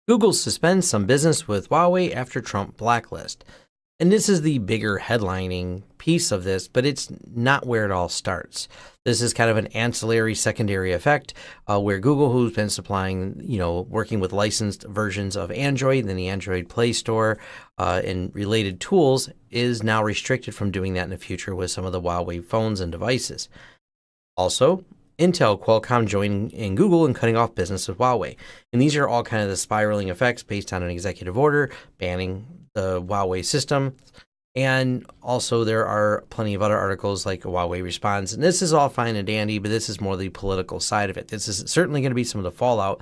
Google suspends some business with Huawei after Trump blacklist. And this is the bigger headlining piece of this, but it's not where it all starts. This is kind of an ancillary secondary effect where Google, who's been supplying, working with licensed versions of Android and the Android Play Store and related tools, is now restricted from doing that in the future with some of the Huawei phones and devices. Also, Intel, Qualcomm joining in Google and cutting off business with Huawei. And these are all kind of the spiraling effects based on an executive order banning the Huawei system. And also there are plenty of other articles like Huawei responds. And this is all fine and dandy, but this is more the political side of it. This is certainly going to be some of the fallout.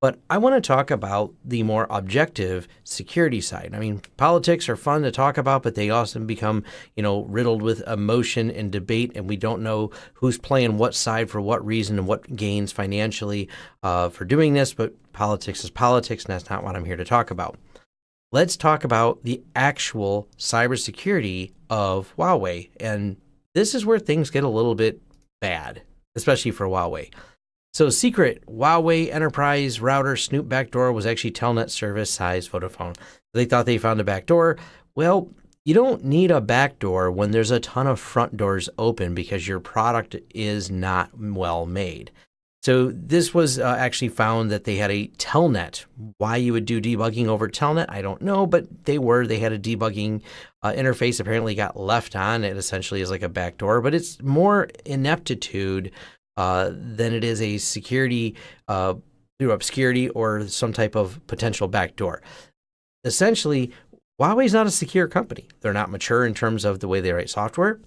But I want to talk about the more objective security side. I mean, politics are fun to talk about, but they often become, riddled with emotion and debate, and we don't know who's playing what side for what reason and what gains financially for doing this. But politics is politics, and that's not what I'm here to talk about. Let's talk about the actual cybersecurity of Huawei. And this is where things get a little bit bad, especially for Huawei. So secret Huawei enterprise router snoop backdoor was actually Telnet service size Vodafone. They thought they found a backdoor. Well, you don't need a backdoor when there's a ton of front doors open because your product is not well made. So this was actually found that they had a telnet. Why you would do debugging over telnet, I don't know, but they had a debugging interface apparently got left on. It essentially is like a backdoor, but it's more ineptitude than it is a security through obscurity or some type of potential backdoor. Essentially, Huawei is not a secure company. They're not mature in terms of the way they write software.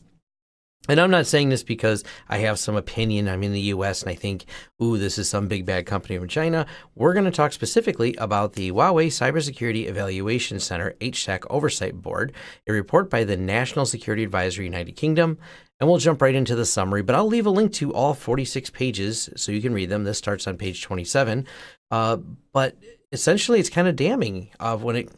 And I'm not saying this because I have some opinion. I'm in the U.S. and I think, this is some big bad company from China. We're going to talk specifically about the Huawei Cybersecurity Evaluation Center HSEC Oversight Board, a report by the National Security Advisory United Kingdom. And we'll jump right into the summary, but I'll leave a link to all 46 pages so you can read them. This starts on page 27. But essentially, it's kind of damning when it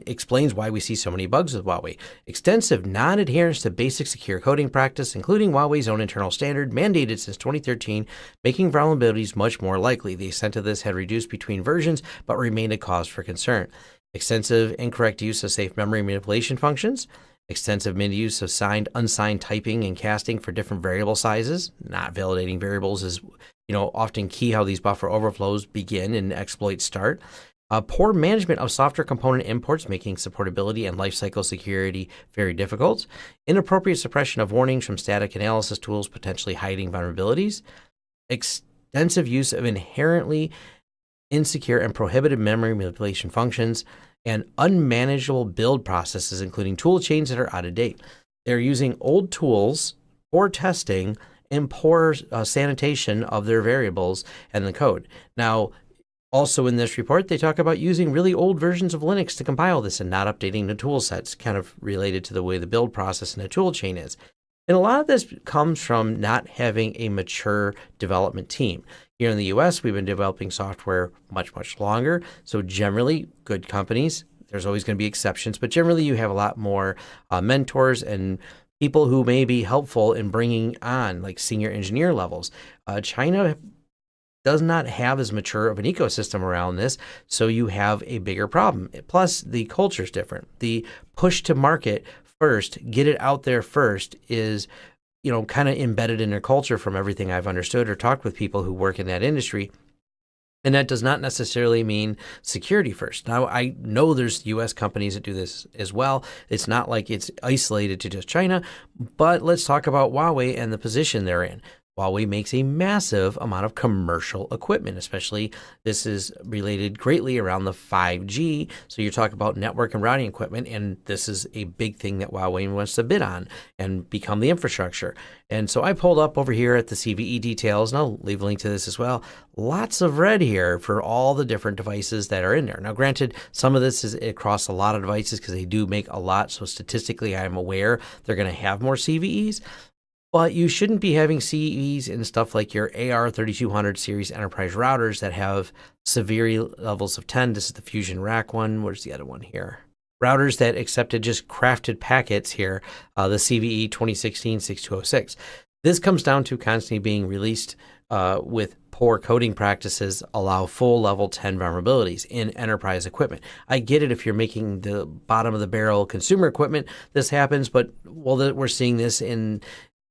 explains why we see so many bugs with Huawei. Extensive non-adherence to basic secure coding practice, including Huawei's own internal standard, mandated since 2013, making vulnerabilities much more likely. The extent of this had reduced between versions, but remained a cause for concern. Extensive incorrect use of safe memory manipulation functions, extensive misuse of signed, unsigned typing and casting for different variable sizes. Not validating variables is, often key how these buffer overflows begin and exploits start. Poor management of software component imports, making supportability and lifecycle security very difficult. Inappropriate suppression of warnings from static analysis tools, potentially hiding vulnerabilities. Extensive use of inherently insecure and prohibited memory manipulation functions, and unmanageable build processes, including tool chains that are out of date. They're using old tools, poor testing, and poor sanitation of their variables and the code. Now, also in this report, they talk about using really old versions of Linux to compile this and not updating the tool sets, kind of related to the way the build process and the tool chain is. And a lot of this comes from not having a mature development team. Here in the US, we've been developing software much, much longer. So generally, good companies, there's always going to be exceptions, but generally you have a lot more mentors and people who may be helpful in bringing on like senior engineer levels. China does not have as mature of an ecosystem around this, so you have a bigger problem. Plus, the culture is different. The push to market first, get it out there first is, kind of embedded in their culture from everything I've understood or talked with people who work in that industry. And that does not necessarily mean security first. Now, I know there's U.S. companies that do this as well. It's not like it's isolated to just China, but let's talk about Huawei and the position they're in. Huawei makes a massive amount of commercial equipment, especially this is related greatly around the 5G. So you're talking about network and routing equipment, and this is a big thing that Huawei wants to bid on and become the infrastructure. And so I pulled up over here at the CVE details, and I'll leave a link to this as well. Lots of red here for all the different devices that are in there. Now, granted, some of this is across a lot of devices because they do make a lot. So statistically, I'm aware they're going to have more CVEs. But you shouldn't be having CVEs in stuff like your AR3200 series enterprise routers that have severe levels of 10. This is the Fusion Rack one. Where's the other one here? Routers that accepted just crafted packets here, the CVE 2016-6206. This comes down to constantly being released with poor coding practices allow full level 10 vulnerabilities in enterprise equipment. I get it if you're making the bottom of the barrel consumer equipment, this happens, but we're seeing this in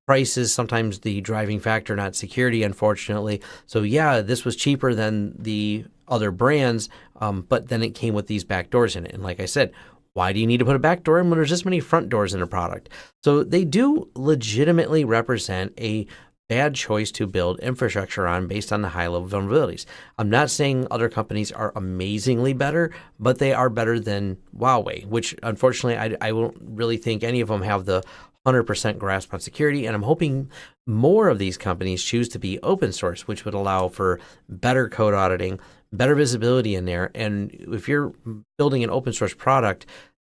price is sometimes the driving factor, not security, unfortunately. So yeah, this was cheaper than the other brands, but then it came with these back doors in it. And like I said, why do you need to put a back door in when there's this many front doors in a product? So they do legitimately represent a bad choice to build infrastructure on based on the high level vulnerabilities. I'm not saying other companies are amazingly better, but they are better than Huawei, which unfortunately I won't really think any of them have the 100% grasp on security. And I'm hoping more of these companies choose to be open source, which would allow for better code auditing, better visibility in there. And if you're building an open source product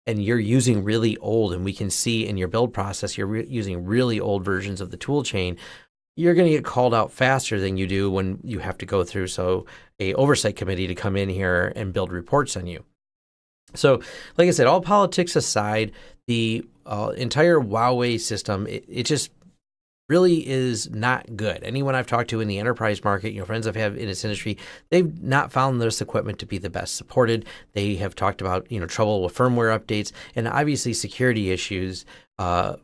and you're using really old, and we can see in your build process, you're using really old versions of the tool chain, you're going to get called out faster than you do when you have to go through a oversight committee to come in here and build reports on you. So like I said, all politics aside, the entire Huawei system, it just really is not good. Anyone I've talked to in the enterprise market, friends I've had in this industry, they've not found this equipment to be the best supported. They have talked about, trouble with firmware updates, and obviously security issues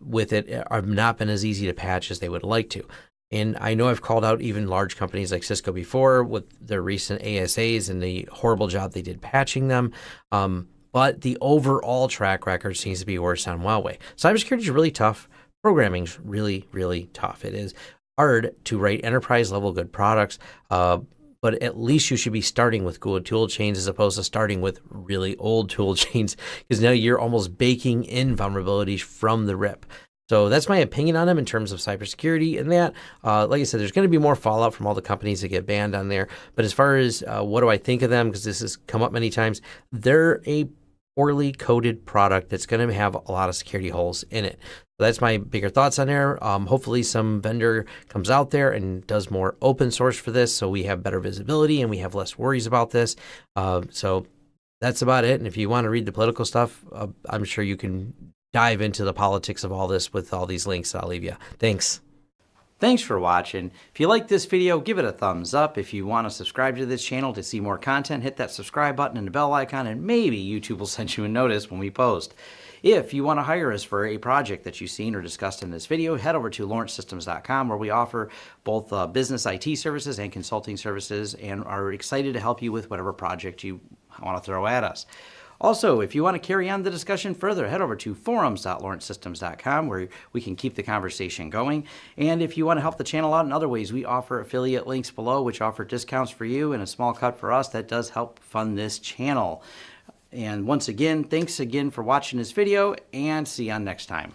with it have not been as easy to patch as they would like to. And I know I've called out even large companies like Cisco before with their recent ASAs and the horrible job they did patching them. But the overall track record seems to be worse on Huawei. Cybersecurity is really tough. Programming's really, really tough. It is hard to write enterprise level good products, but at least you should be starting with good tool chains as opposed to starting with really old tool chains, because now you're almost baking in vulnerabilities from the rip. So that's my opinion on them in terms of cybersecurity. And that, like I said, there's going to be more fallout from all the companies that get banned on there. But as far as what do I think of them, because this has come up many times, they're a poorly coded product that's going to have a lot of security holes in it. So that's my bigger thoughts on there. Hopefully some vendor comes out there and does more open source for this so we have better visibility and we have less worries about this. So that's about it. And if you want to read the political stuff, I'm sure you can dive into the politics of all this with all these links I'll leave you. Thanks. Thanks for watching. If you like this video, give it a thumbs up. If you want to subscribe to this channel to see more content, hit that subscribe button and the bell icon, and maybe YouTube will send you a notice when we post. If you want to hire us for a project that you've seen or discussed in this video, head over to lawrencesystems.com, where we offer both business IT services and consulting services and are excited to help you with whatever project you want to throw at us. Also, if you want to carry on the discussion further, head over to forums.lawrencesystems.com, where we can keep the conversation going. And if you want to help the channel out in other ways, we offer affiliate links below, which offer discounts for you and a small cut for us. That does help fund this channel. And once again, thanks again for watching this video, and see you on next time.